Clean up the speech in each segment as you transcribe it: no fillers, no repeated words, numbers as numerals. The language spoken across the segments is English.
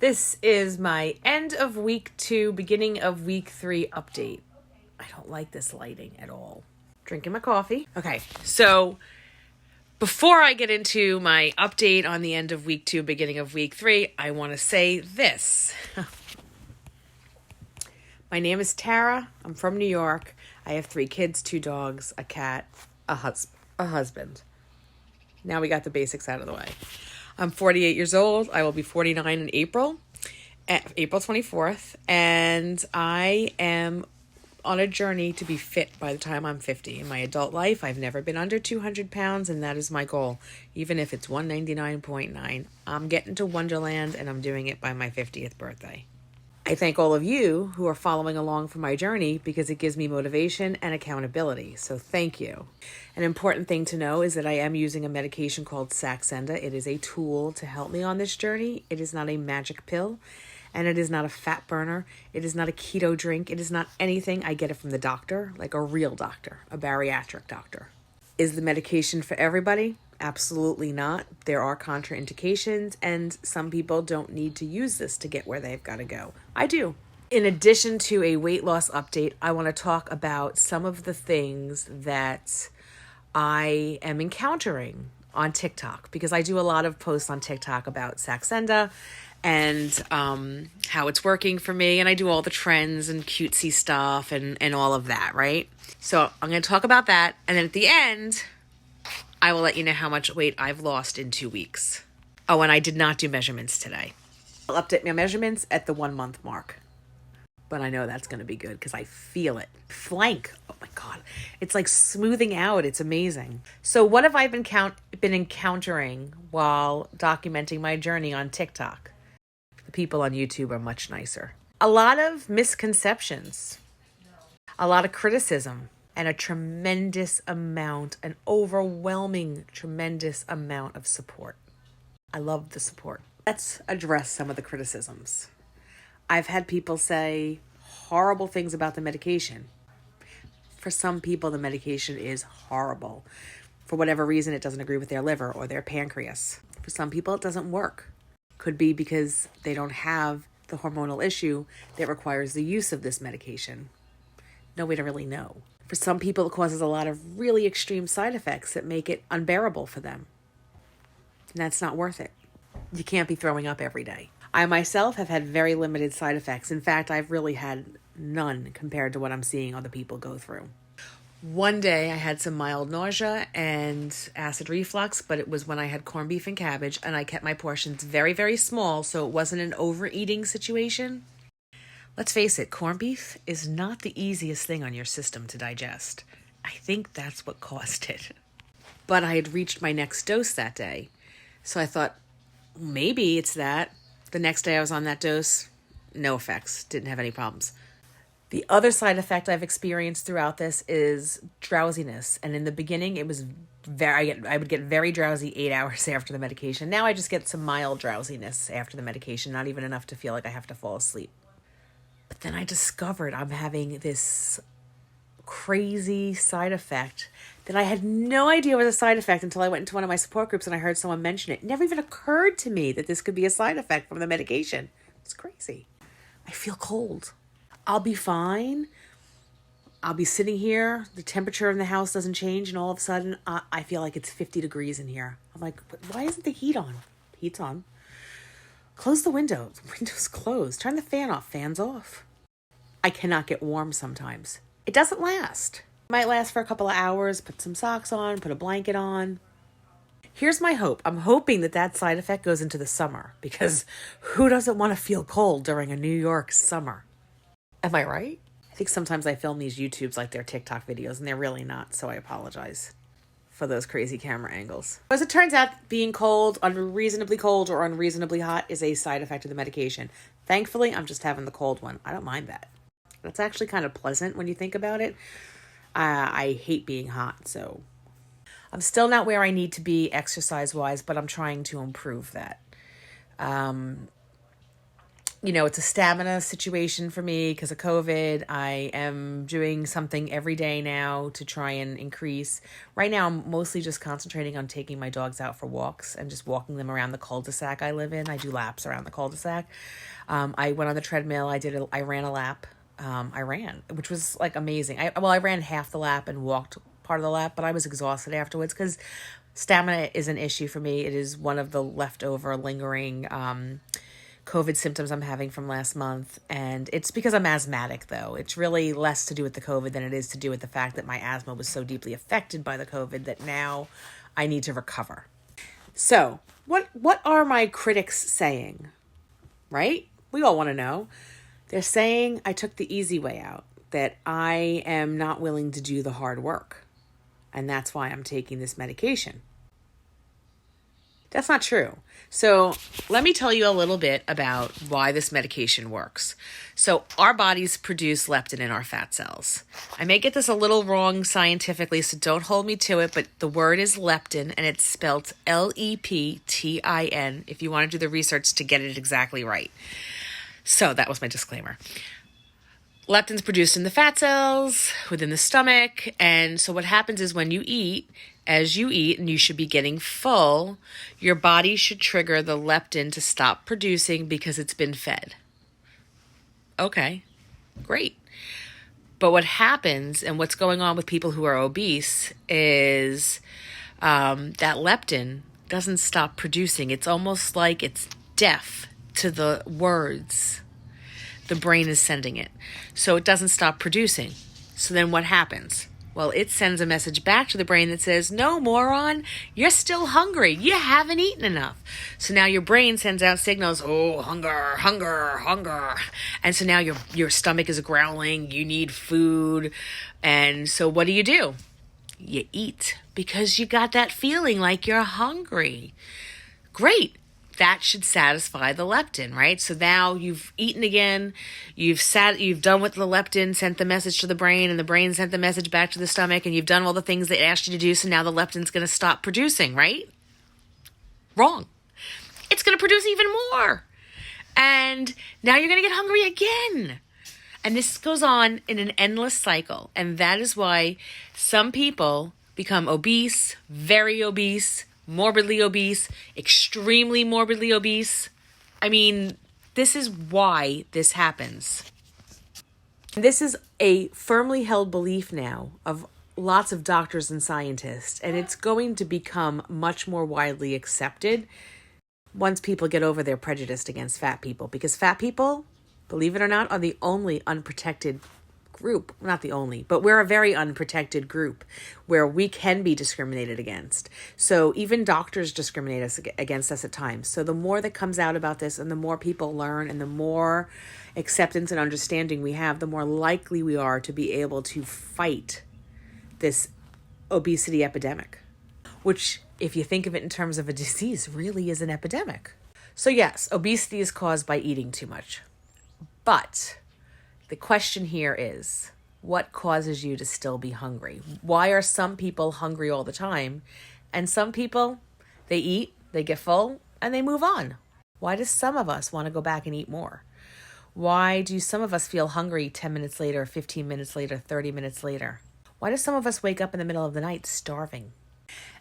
This is my end of week 2, beginning of week 3 update. I don't like this lighting at all. Drinking my coffee. Okay, so before I get into my update on the end of week 2, beginning of week 3, I want to say this. My name is Tara. I'm from New York. I have 3 kids, 2 dogs, a cat, a husband. Now we got the basics out of the way. I'm 48 years old. I will be 49 in April 24th. And I am on a journey to be fit by the time I'm 50. In my adult life, I've never been under 200 pounds, and that is my goal. Even if it's 199.9, I'm getting to Wonderland, and I'm doing it by my 50th birthday. I thank all of you who are following along for my journey because it gives me motivation and accountability. So thank you. An important thing to know is that I am using a medication called Saxenda. It is a tool to help me on this journey. It is not a magic pill, and it is not a fat burner. It is not a keto drink. It is not anything. I get it from the doctor, like a real doctor, a bariatric doctor. Is the medication for everybody? Absolutely not. There are contraindications, and some people don't need to use this to get where they've got to go. I do. In addition to a weight loss update, I want to talk about some of the things that I am encountering on TikTok, because I do a lot of posts on TikTok about Saxenda and how it's working for me, and I do all the trends and cutesy stuff and all of that, right? So I'm going to talk about that, and then at the end, I will let you know how much weight I've lost in 2 weeks. Oh, and I did not do measurements today. I'll update my measurements at the 1 month mark. But I know that's going to be good because I feel it. Flank. Oh my God. It's like smoothing out. It's amazing. So what have I been encountering while documenting my journey on TikTok? The people on YouTube are much nicer. A lot of misconceptions. A lot of criticism. And a tremendous amount, an overwhelming, tremendous amount of support. I love the support. Let's address some of the criticisms. I've had people say horrible things about the medication. For some people, the medication is horrible. For whatever reason, it doesn't agree with their liver or their pancreas. For some people, it doesn't work. Could be because they don't have the hormonal issue that requires the use of this medication. No way to really know. For some people, it causes a lot of really extreme side effects that make it unbearable for them. And that's not worth it. You can't be throwing up every day. I myself have had very limited side effects. In fact, I've really had none compared to what I'm seeing other people go through. One day I had some mild nausea and acid reflux, but it was when I had corned beef and cabbage, and I kept my portions very, very small, so it wasn't an overeating situation. Let's face it, corned beef is not the easiest thing on your system to digest. I think that's what caused it. But I had reached my next dose that day. So I thought, maybe it's that. The next day I was on that dose, no effects, didn't have any problems. The other side effect I've experienced throughout this is drowsiness. And in the beginning, it was I would get very drowsy 8 hours after the medication. Now I just get some mild drowsiness after the medication, not even enough to feel like I have to fall asleep. But then I discovered I'm having this crazy side effect that I had no idea was a side effect until I went into one of my support groups and I heard someone mention it. It never even occurred to me that this could be a side effect from the medication. It's crazy. I feel cold. I'll be fine. I'll be sitting here. The temperature in the house doesn't change, and all of a sudden I feel like it's 50 degrees in here. I'm like, why isn't the heat on? The heat's on. Close the window. The window's closed. Turn the fan off. Fan's off. I cannot get warm sometimes. It doesn't last. It might last for a couple of hours. Put some socks on. Put a blanket on. Here's my hope. I'm hoping that side effect goes into the summer, because who doesn't want to feel cold during a New York summer? Am I right? I think sometimes I film these YouTubes like they're TikTok videos, and they're really not, so I apologize for those crazy camera angles. As it turns out, being cold, unreasonably cold or unreasonably hot is a side effect of the medication. Thankfully, I'm just having the cold one. I don't mind that. That's actually kind of pleasant when you think about it. I hate being hot, so I'm still not where I need to be exercise-wise, but I'm trying to improve that. It's a stamina situation for me because of COVID. I am doing something every day now to try and increase. Right now, I'm mostly just concentrating on taking my dogs out for walks and just walking them around the cul-de-sac I live in. I do laps around the cul-de-sac. I went on the treadmill. I ran a lap. I ran, which was like amazing. I ran half the lap and walked part of the lap, but I was exhausted afterwards because stamina is an issue for me. It is one of the leftover lingering COVID symptoms I'm having from last month. And it's because I'm asthmatic, though. It's really less to do with the COVID than it is to do with the fact that my asthma was so deeply affected by the COVID that now I need to recover. So what are my critics saying? Right? We all want to know. They're saying I took the easy way out, that I am not willing to do the hard work. And that's why I'm taking this medication. That's not true. So let me tell you a little bit about why this medication works. So our bodies produce leptin in our fat cells. I may get this a little wrong scientifically, so don't hold me to it, but the word is leptin, and it's spelled Leptin, if you want to do the research to get it exactly right. So that was my disclaimer. Leptin's produced in the fat cells within the stomach. And so what happens is when you eat, as you eat, and you should be getting full, your body should trigger the leptin to stop producing because it's been fed. Okay, great. But what happens and what's going on with people who are obese is that leptin doesn't stop producing. It's almost like it's deaf to the words the brain is sending it. So it doesn't stop producing. So then what happens? Well, it sends a message back to the brain that says, no, moron, you're still hungry. You haven't eaten enough. So now your brain sends out signals, oh, hunger, hunger, hunger. And so now your stomach is growling, you need food. And so what do? You eat because you got that feeling like you're hungry. Great. That should satisfy the leptin, right? So now you've eaten again, you've done what the leptin sent the message to the brain, and the brain sent the message back to the stomach, and you've done all the things they asked you to do, so now the leptin's going to stop producing, right? Wrong. It's going to produce even more. And now you're going to get hungry again. And this goes on in an endless cycle. And that is why some people become obese, very obese, morbidly obese, extremely morbidly obese. I mean, this is why this happens. This is a firmly held belief now of lots of doctors and scientists, and it's going to become much more widely accepted once people get over their prejudice against fat people, because fat people, believe it or not, are the only unprotected group. Not the only, but we're a very unprotected group where we can be discriminated against. So even doctors discriminate against us at times. So the more that comes out about this and the more people learn and the more acceptance and understanding we have, the more likely we are to be able to fight this obesity epidemic, which, if you think of it in terms of a disease, really is an epidemic. So yes, obesity is caused by eating too much. But the question here is, what causes you to still be hungry? Why are some people hungry all the time? And some people, they eat, they get full, and they move on. Why do some of us want to go back and eat more? Why do some of us feel hungry 10 minutes later, 15 minutes later, 30 minutes later? Why do some of us wake up in the middle of the night starving?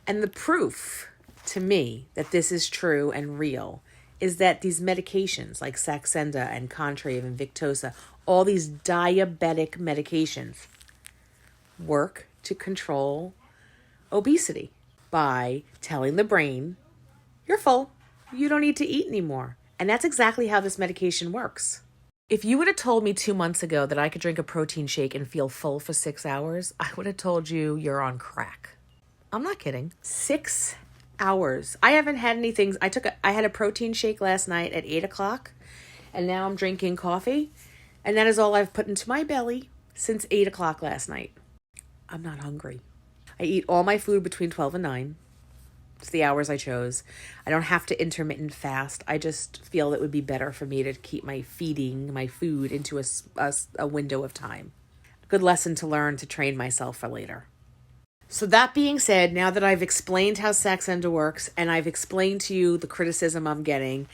And the proof to me that this is true and real is that these medications like Saxenda and Contrave and Victoza, all these diabetic medications, work to control obesity by telling the brain, you're full, you don't need to eat anymore. And that's exactly how this medication works. If you would have told me 2 months ago that I could drink a protein shake and feel full for 6 hours, I would have told you you're on crack. I'm not kidding. 6 hours. I haven't had anything. I had a protein shake last night at 8 o'clock, and now I'm drinking coffee, and that is all I've put into my belly since 8 o'clock last night. I'm not hungry. I eat all my food between 12 and 9. It's the hours I chose. I don't have to intermittent fast. I just feel it would be better for me to keep feeding my food into a window of time. A good lesson to learn to train myself for later. So that being said, now that I've explained how Saxenda works and I've explained to you the criticism I'm getting,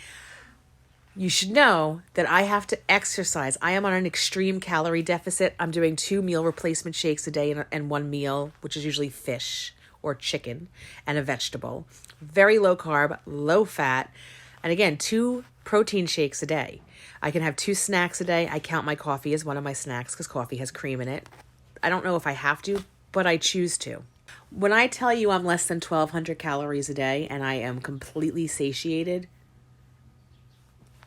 You should know that I have to exercise. I am on an extreme calorie deficit. I'm doing 2 meal replacement shakes a day and one meal, which is usually fish or chicken and a vegetable. Very low carb, low fat. And again, 2 protein shakes a day. I can have 2 snacks a day. I count my coffee as one of my snacks because coffee has cream in it. I don't know if I have to, but I choose to. When I tell you I'm less than 1,200 calories a day and I am completely satiated,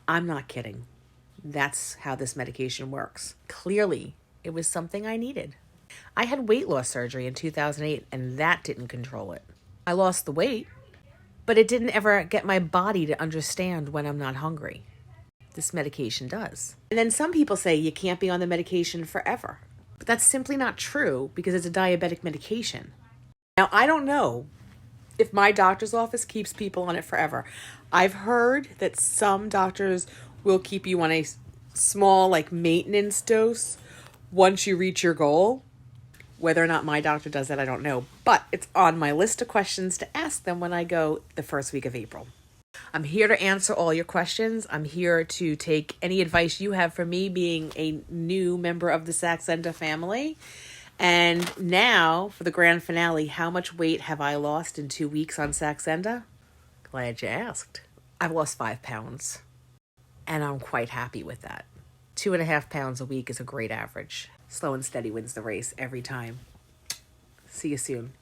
I'm not kidding. That's how this medication works. Clearly, it was something I needed. I had weight loss surgery in 2008, and that didn't control it. I lost the weight, but it didn't ever get my body to understand when I'm not hungry. This medication does. And then some people say you can't be on the medication forever. But that's simply not true because it's a diabetic medication. Now, I don't know if my doctor's office keeps people on it forever. I've heard that some doctors will keep you on a small, like, maintenance dose once you reach your goal. Whether or not my doctor does that, I don't know. But it's on my list of questions to ask them when I go the first week of April. I'm here to answer all your questions. I'm here to take any advice you have for me being a new member of the Saxenda family. And now, for the grand finale, how much weight have I lost in 2 weeks on Saxenda? Glad you asked. I've lost 5 pounds, and I'm quite happy with that. 2.5 pounds a week is a great average. Slow and steady wins the race every time. See you soon.